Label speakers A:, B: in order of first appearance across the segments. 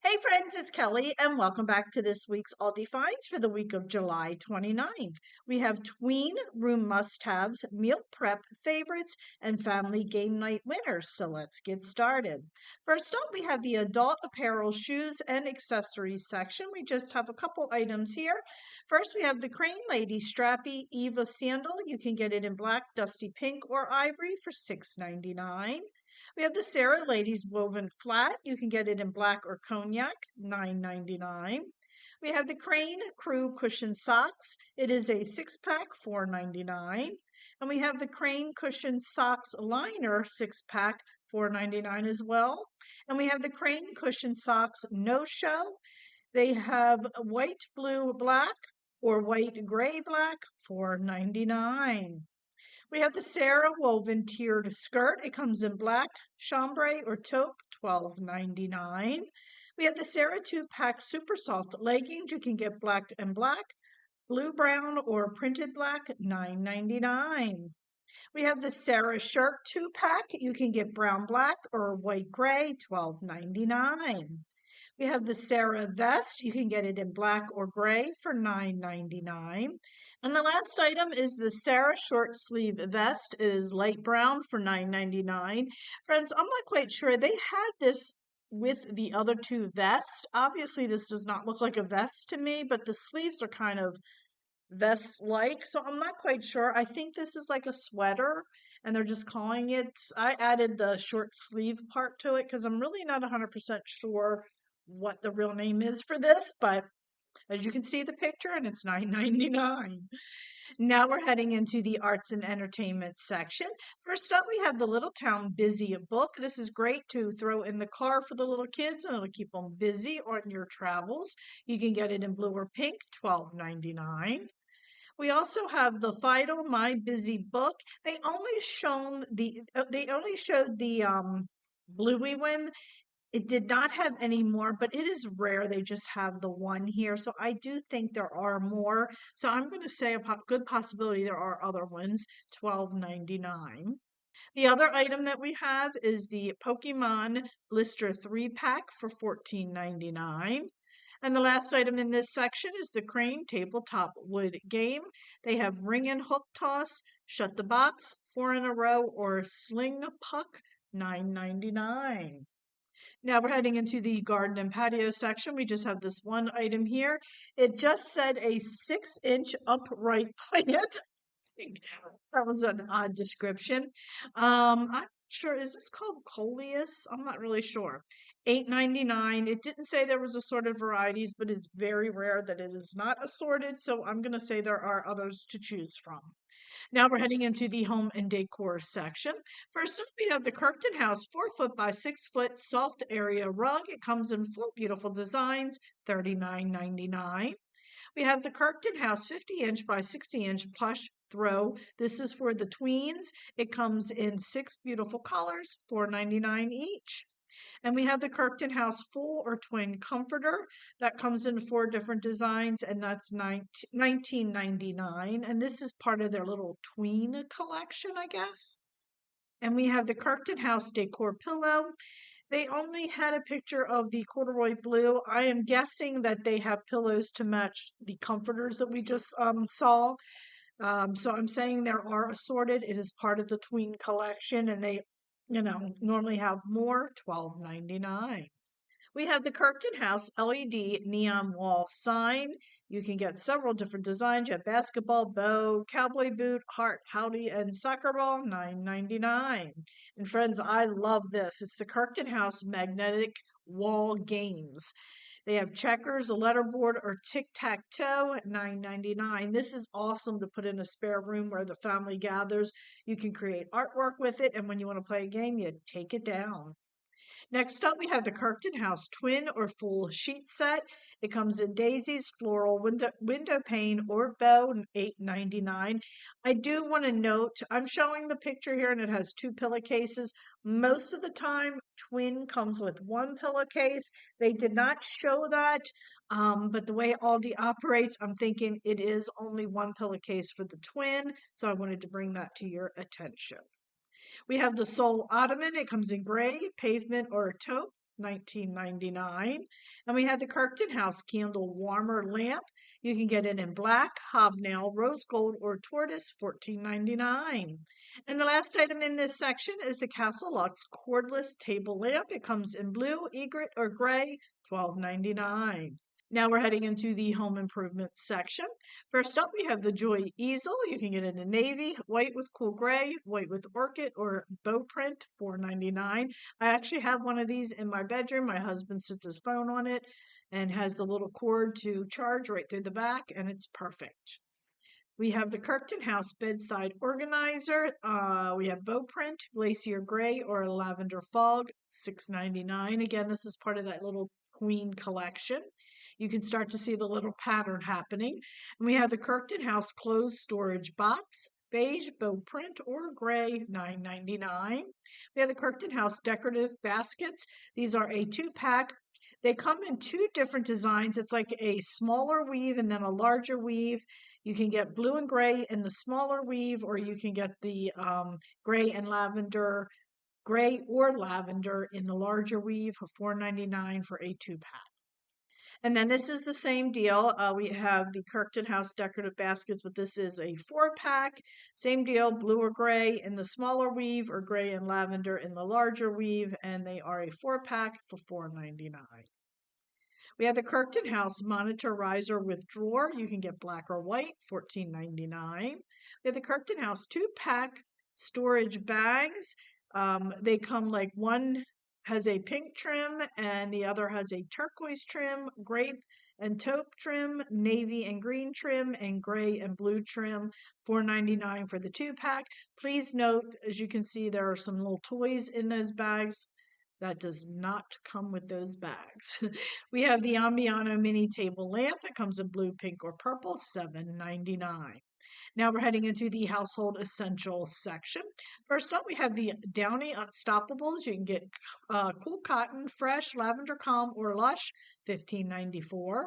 A: Hey friends, it's Kelly, and welcome back to this week's ALDI Finds for the week of July 29th. We have Tween room must-haves, meal prep favorites, and family game night winners. So let's get started. First up, we have the adult apparel shoes and accessories section. We just have a couple items here. First, we have the Crane Lady Strappy Eva sandal. You can get it in black, dusty pink, or ivory for $6.99. We have the Sarah Ladies Woven Flat. You can get it in black or cognac, $9.99. We have the Crane Crew Cushion Socks. It is a six-pack, $4.99. And we have the Crane Cushion Socks Liner six-pack, $4.99 as well. And we have the Crane Cushion Socks No Show. They have white, blue, black, or white, gray, black, $4.99. We have the Sarah woven tiered skirt. It comes in black, chambray, or taupe, $12.99. We have the Sarah two-pack super soft leggings. You can get black and black, blue, brown, or printed black, $9.99. We have the Sarah shirt two-pack. You can get brown, black, or white, gray, $12.99. We have the Sarah vest. You can get it in black or gray for $9.99. And the last item is the Sarah short sleeve vest. It is light brown for $9.99. Friends, I'm not quite sure. They had this with the other two vests. Obviously, this does not look like a vest to me, but the sleeves are kind of vest-like, so I'm not quite sure. I think this is like a sweater, and they're just calling it. I added the short sleeve part to it because I'm really not 100% sure what the real name is for this, but as you can see the picture, and it's $9.99. Now we're heading into the arts and entertainment section. First up, we have the Little Town Busy book. This is great to throw in the car for the little kids, and it'll keep them busy on your travels. You can get it in blue or pink, $12.99. We also have the Fido My Busy Book. They only showed the bluey one. It did not have any more, but it is rare. They just have the one here. So I do think there are more. So I'm going to say good possibility there are other ones, $12.99. The other item that we have is the Pokemon Blister 3-pack for $14.99. And the last item in this section is the Crane Tabletop Wood Game. They have Ring and Hook Toss, Shut the Box, Four in a Row, or Sling Puck, $9.99. Now we're heading into the garden and patio section. We just have this one item here. It just said a 6-inch upright plant. Think that was an odd description. I'm not sure. Is this called coleus? I'm not really sure. $8.99. It didn't say there was assorted varieties, but it's very rare that it is not assorted. So I'm going to say there are others to choose from. Now we're heading into the home and decor section. First up, we have the Kirkton House 4-foot by 6-foot soft area rug. It comes in 4 beautiful designs, $39.99. We have the Kirkton House 50-inch by 60-inch plush throw. This is for the tweens. It comes in 6 beautiful colors, $4.99 each. And we have the Kirkton House full or twin comforter that comes in 4 different designs, and that's $19.99. And this is part of their little tween collection, I guess. And we have the Kirkton House decor pillow. They only had a picture of the corduroy blue. I am guessing that they have pillows to match the comforters that we just saw. So I'm saying there are assorted. It is part of the tween collection, and they, normally have more, $12.99. We have the Kirkton House LED neon wall sign. You can get several different designs. You have basketball, bow, cowboy boot, heart, howdy, and soccer ball, $9.99. And friends, I love this. It's the Kirkton House magnetic wall games. They have checkers, a letterboard, or tic-tac-toe at $9.99. This is awesome to put in a spare room where the family gathers. You can create artwork with it, and when you want to play a game, you take it down. Next up, we have the Kirkton House twin or full sheet set. It comes in daisies, floral, window pane, or bow, $8.99. I do want to note, I'm showing the picture here and it has 2 pillowcases. Most of the time, twin comes with 1 pillowcase. They did not show that, but the way Aldi operates, I'm thinking it is only 1 pillowcase for the twin. So I wanted to bring that to your attention. We have the Soul Ottoman. It comes in gray, pavement, or taupe. $19.99. And we have the Kirkton House Candle Warmer Lamp. You can get it in black, hobnail, rose gold, or tortoise, $14.99. And the last item in this section is the Castle Lux Cordless Table Lamp. It comes in blue, egret, or gray, $12.99. Now we're heading into the home improvement section. First up, we have the Joy Easel. You can get it in navy, white with cool gray, white with orchid, or bow print, $4.99. I actually have one of these in my bedroom. My husband sits his phone on it and has the little cord to charge right through the back, and it's perfect. We have the Kirkton House Bedside Organizer. We have Bow Print, Glacier Gray, or Lavender Fog, $6.99. Again, this is part of that little Tween collection. You can start to see the little pattern happening. And we have the Kirkton House Clothes Storage Box, beige, bow print, or gray, $9.99. We have the Kirkton House Decorative Baskets. These are a 2-pack. They come in 2 different designs. It's like a smaller weave and then a larger weave. You can get blue and gray in the smaller weave, or you can get the gray and lavender, gray or lavender in the larger weave for $4.99 for a 2-pack. And then this is the same deal. We have the Kirkton House Decorative Baskets, but this is a 4-pack. Same deal, blue or gray in the smaller weave, or gray and lavender in the larger weave, and they are a 4-pack for $4.99. We have the Kirkton House Monitor Riser with Drawer. You can get black or white, $14.99. We have the Kirkton House 2-pack storage bags. They come like one has a pink trim and the other has a turquoise trim, grape and taupe trim, navy and green trim, and gray and blue trim, $4.99 for the 2-pack. Please note, as you can see, there are some little toys in those bags. That does not come with those bags. We have the Ambiano Mini Table Lamp. It comes in blue, pink, or purple, $7.99. Now we're heading into the household essentials section. First up, we have the Downy Unstoppables. You can get Cool Cotton, Fresh, Lavender Calm, or Lush, $15.94.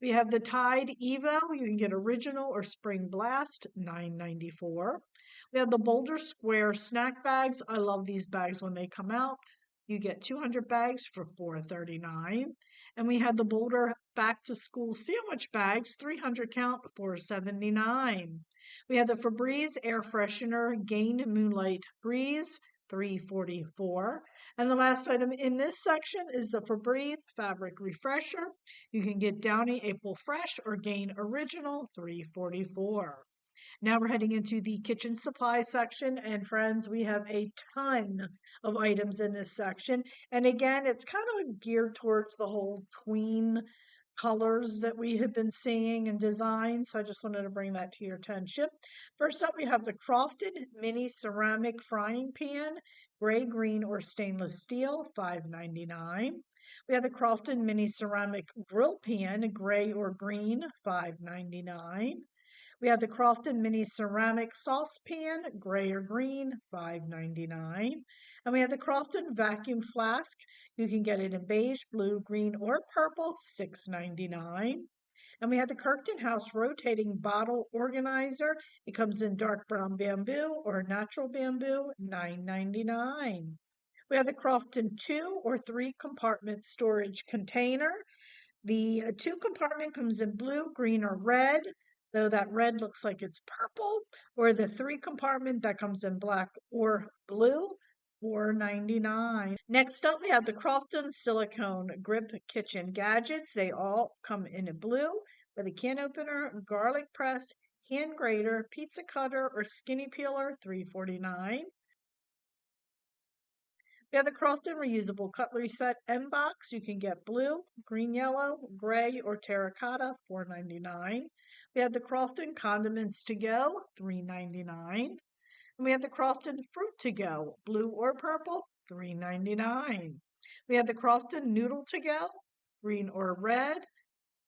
A: We have the Tide Evo. You can get Original or Spring Blast, $9.94. We have the Boulder Square snack bags. I love these bags when they come out. You get 200 bags for $4.39. And we have the Boulder Back to School sandwich bags, 300 count, $4.79. We have the Febreze Air Freshener Gain Moonlight Breeze, $3.44. And the last item in this section is the Febreze Fabric Refresher. You can get Downy April Fresh or Gain Original, $3.44. Now we're heading into the kitchen supply section, and friends, we have a ton of items in this section. And again, it's kind of geared towards the whole tween colors that we have been seeing and designs. So I just wanted to bring that to your attention. First up, we have the Crofted Mini Ceramic Frying Pan, gray, green, or stainless steel, $5.99. We have the Crofted Mini Ceramic Grill Pan, gray or green, $5.99. We have the Crofton Mini Ceramic Saucepan, gray or green, $5.99. And we have the Crofton Vacuum Flask. You can get it in beige, blue, green, or purple, $6.99. And we have the Kirkton House Rotating Bottle Organizer. It comes in dark brown bamboo or natural bamboo, $9.99. We have the Crofton 2 or 3 compartment storage container. The 2 compartment comes in blue, green, or red, though that red looks like it's purple, or the 3 compartment that comes in black or blue, $4.99. Next up, we have the Crofton Silicone Grip Kitchen Gadgets. They all come in a blue with a can opener, garlic press, hand grater, pizza cutter, or skinny peeler, $3.49. We have the Crofton Reusable Cutlery Set M Box. You can get blue, green, yellow, gray, or terracotta, $4.99. We have the Crofton Condiments to Go, $3.99. And we have the Crofton Fruit to Go, blue or purple, $3.99. We have the Crofton Noodle to Go, green or red,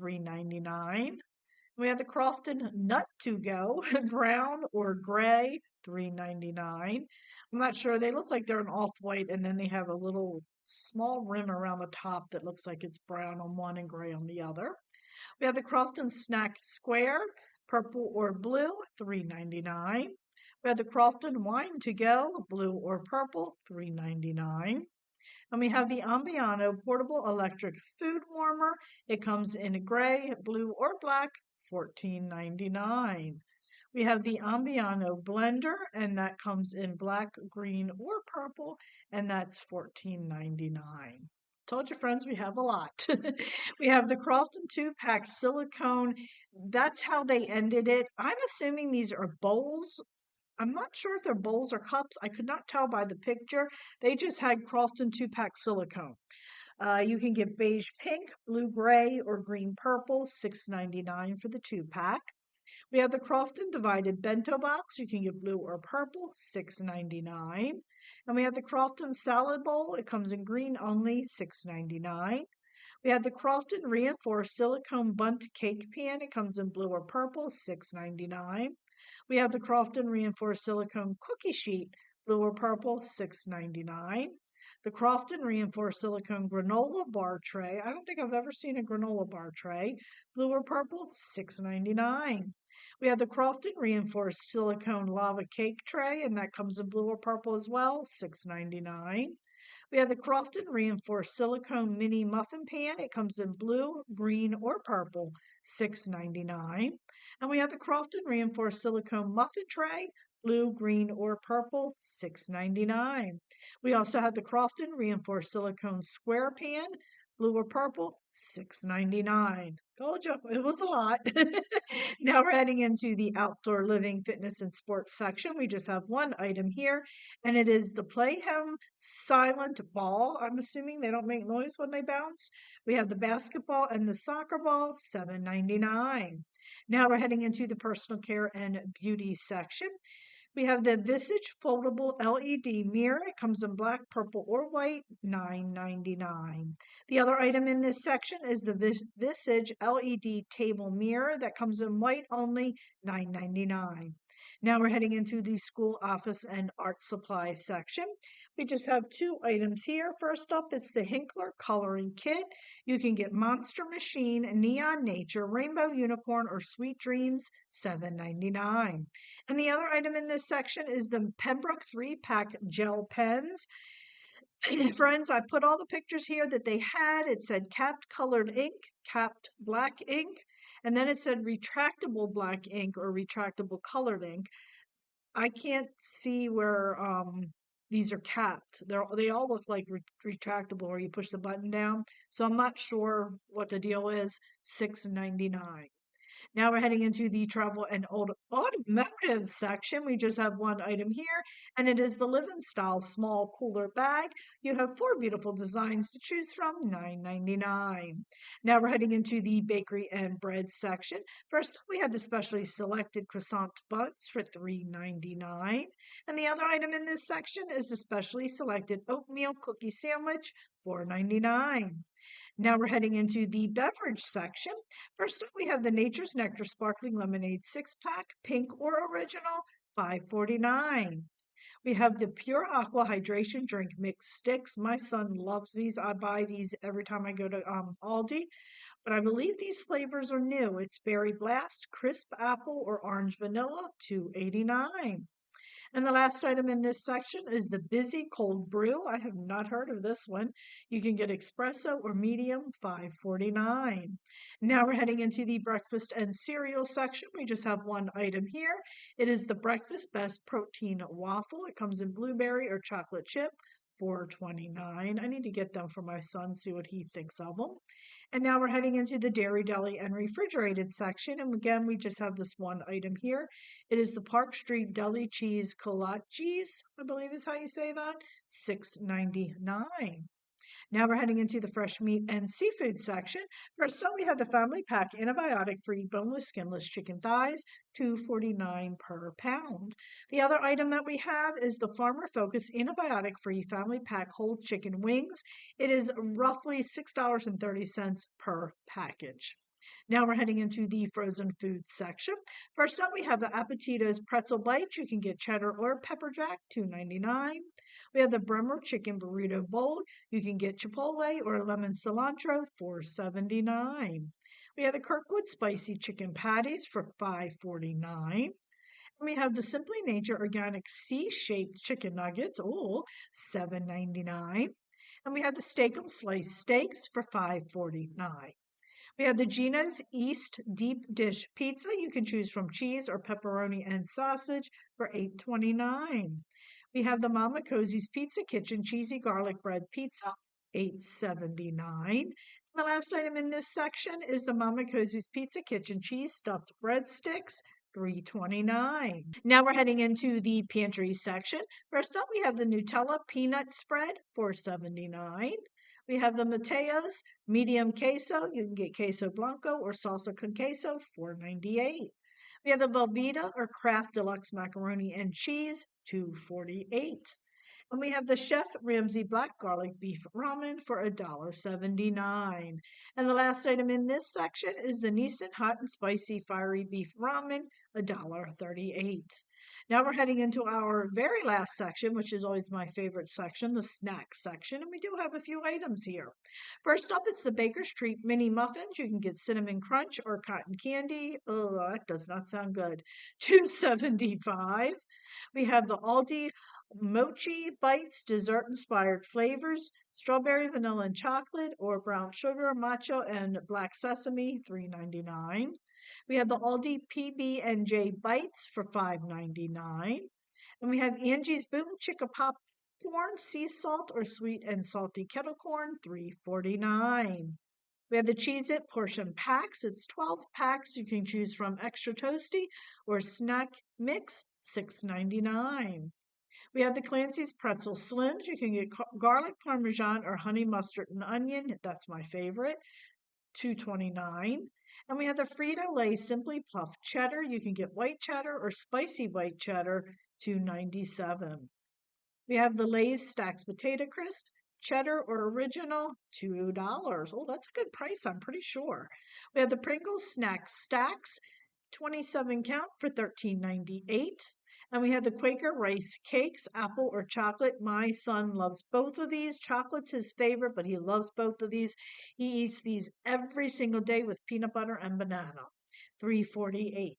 A: $3.99. We have the Crofton Nut to Go, brown or gray, $3.99. I'm not sure. They look like they're an off-white, and then they have a little small rim around the top that looks like it's brown on one and gray on the other. We have the Crofton Snack Square, purple or blue, $3.99. We have the Crofton Wine to Go, blue or purple, $3.99. And we have the Ambiano portable electric food warmer. It comes in gray, blue, or black, $14.99. We have the Ambiano blender, and that comes in black, green, or purple, and that's $14.99. Told you, friends, we have a lot. We have the Crofton 2-pack silicone. That's how they ended it. I'm assuming these are bowls. I'm not sure if they're bowls or cups. I could not tell by the picture. They just had Crofton 2-pack silicone. You can get beige pink, blue gray, or green purple, $6.99 for the 2-pack. We have the Crofton divided bento box. You can get blue or purple, $6.99. And we have the Crofton salad bowl. It comes in green only, $6.99. We have the Crofton reinforced silicone bundt cake pan. It comes in blue or purple, $6.99. We have the Crofton reinforced silicone cookie sheet, blue or purple, $6.99. The Crofton reinforced silicone granola bar tray. I don't think I've ever seen a granola bar tray. Blue or purple, $6.99. We have the Crofton reinforced silicone lava cake tray, and that comes in blue or purple as well, $6.99. We have the Crofton reinforced silicone mini muffin pan. It comes in blue, green, or purple, $6.99. And we have the Crofton reinforced silicone muffin tray, blue, green, or purple, $6.99. We also have the Crofton reinforced silicone square pan, blue or purple, $6.99. Told you, it was a lot. Now we're heading into the outdoor living, fitness, and sports section. We just have one item here, and it is the Playhem Silent Ball. I'm assuming they don't make noise when they bounce. We have the basketball and the soccer ball, $7.99. Now we're heading into the personal care and beauty section. We have the Visage foldable LED mirror. It comes in black, purple, or white, $9.99. The other item in this section is the Visage LED table mirror that comes in white only, $9.99. Now we're heading into the school, office, and art supply section. We just have two items here. First up, it's the Hinkler coloring kit. You can get Monster Machine, Neon Nature, Rainbow Unicorn, or Sweet Dreams, $7.99. And the other item in this section is the Pembroke 3-pack gel pens. Friends, I put all the pictures here that they had. It said capped colored ink, capped black ink, and then it said retractable black ink or retractable colored ink. I can't see where these are capped. They all look like retractable, or you push the button down. So I'm not sure what the deal is. $6.99. Now we're heading into the travel and automotive section. We just have one item here, and it is the Live in Style small cooler bag. You have four beautiful designs to choose from, $9.99. Now we're heading into the bakery and bread section. First, we have the specially selected croissant buns for $3.99. And the other item in this section is the specially selected oatmeal cookie sandwich, $4.99. Now we're heading into the beverage section. First up, we have the Nature's Nectar Sparkling Lemonade 6-pack, pink or original, $5.49. We have the Pure Aqua Hydration Drink Mix Sticks. My son loves these. I buy these every time I go to Aldi, but I believe these flavors are new. It's Berry Blast, Crisp Apple, or Orange Vanilla, $2.89. And the last item in this section is the Busy Cold Brew. I have not heard of this one. You can get espresso or medium, $5.49. Now we're heading into the breakfast and cereal section. We just have one item here. It is the Breakfast Best Protein Waffle. It comes in blueberry or chocolate chip, $4.29. I need to get them for my son, see what he thinks of them. And now we're heading into the dairy, deli, and refrigerated section. And again, we just have this one item here. It is the Park Street Deli Cheese Kolaches, I believe is how you say that, $6.99. Now we're heading into the fresh meat and seafood section. First up, we have the family pack antibiotic-free boneless skinless chicken thighs, $2.49 per pound. The other item that we have is the Farmer Focus antibiotic-free family pack whole chicken wings. It is roughly $6.30 per package. Now we're heading into the frozen food section. First up, we have the Appetito's pretzel bites. You can get cheddar or pepper jack, $2.99. We have the Bremer chicken burrito bowl. You can get chipotle or lemon cilantro, $4.79. We have the Kirkwood spicy chicken patties for $5.49. And we have the Simply Nature organic C-shaped chicken nuggets, $7.99. And we have the Steakum sliced steaks for $5.49. We have the Gino's East Deep Dish Pizza. You can choose from cheese or pepperoni and sausage for $8.29. We have the Mama Cosey's Pizza Kitchen Cheesy Garlic Bread Pizza, $8.79. The last item in this section is the Mama Cosey's Pizza Kitchen Cheese Stuffed Breadsticks, $3.29. Now we're heading into the pantry section. First up, we have the Nutella Peanut Spread, $4.79. We have the Mateo's medium queso. You can get queso blanco or salsa con queso, $4.98. We have the Velveeta or Kraft Deluxe macaroni and cheese, $2.48. And we have the Chef Ramsay Black Garlic Beef Ramen for $1.79. And the last item in this section is the Nissan Hot and Spicy Fiery Beef Ramen, $1.38. Now we're heading into our very last section, which is always my favorite section, the snack section. And we do have a few items here. First up, it's the Baker's Treat Mini Muffins. You can get cinnamon crunch or cotton candy. Oh, that does not sound good. $2.75. We have the Aldi Mochi Bites dessert inspired flavors, strawberry, vanilla, and chocolate, or brown sugar, matcha, and black sesame, $3.99. We have the Aldi PB&J Bites for $5.99. And we have Angie's Boom Chicka Popcorn, sea salt or sweet and salty kettle corn, $3.49. We have the Cheez-It portion packs. It's 12 packs. You can choose from extra toasty or snack mix, $6.99. We have the Clancy's Pretzel Slims. You can get garlic, parmesan, or honey mustard and onion. That's my favorite, $2.29. And we have the Frito-Lay Simply Puffed Cheddar. You can get white cheddar or spicy white cheddar, $2.97. We have the Lay's Stacks Potato Crisp, cheddar or original, $2. Oh, that's a good price, I'm pretty sure. We have the Pringles Snack Stacks, 27 count for $13.98. And we have the Quaker Rice Cakes, apple or chocolate. My son loves both of these. Chocolate's his favorite, but he loves both of these. He eats these every single day with peanut butter and banana. $3.48.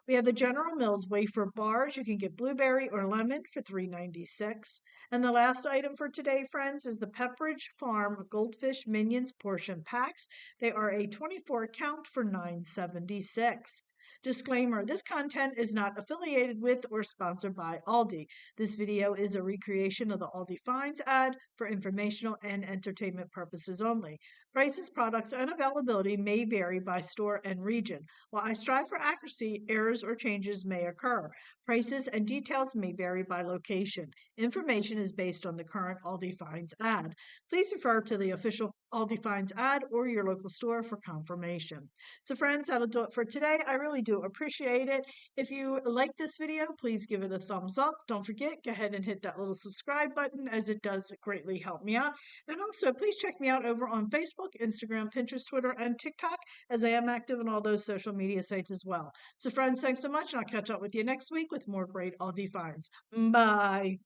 A: We have the General Mills wafer bars. You can get blueberry or lemon for $3.96. And the last item for today, friends, is the Pepperidge Farm Goldfish Minions portion packs. They are a 24 count for $9.76. Disclaimer, this content is not affiliated with or sponsored by Aldi. This video is a recreation of the ALDI Finds ad for informational and entertainment purposes only. Prices, products, and availability may vary by store and region. While I strive for accuracy, errors or changes may occur. Prices and details may vary by location. Information is based on the current ALDI Finds ad. Please refer to the official ALDI Finds ad or your local store for confirmation. So friends, that'll do it for today. I really do appreciate it. If you like this video, please give it a thumbs up. Don't forget, go ahead and hit that little subscribe button, as it does greatly help me out. And also, please check me out over on Facebook, Instagram, Pinterest, Twitter, and TikTok, as I am active on all those social media sites as well. So friends, thanks so much, and I'll catch up with you next week with more great ALDI finds. Bye.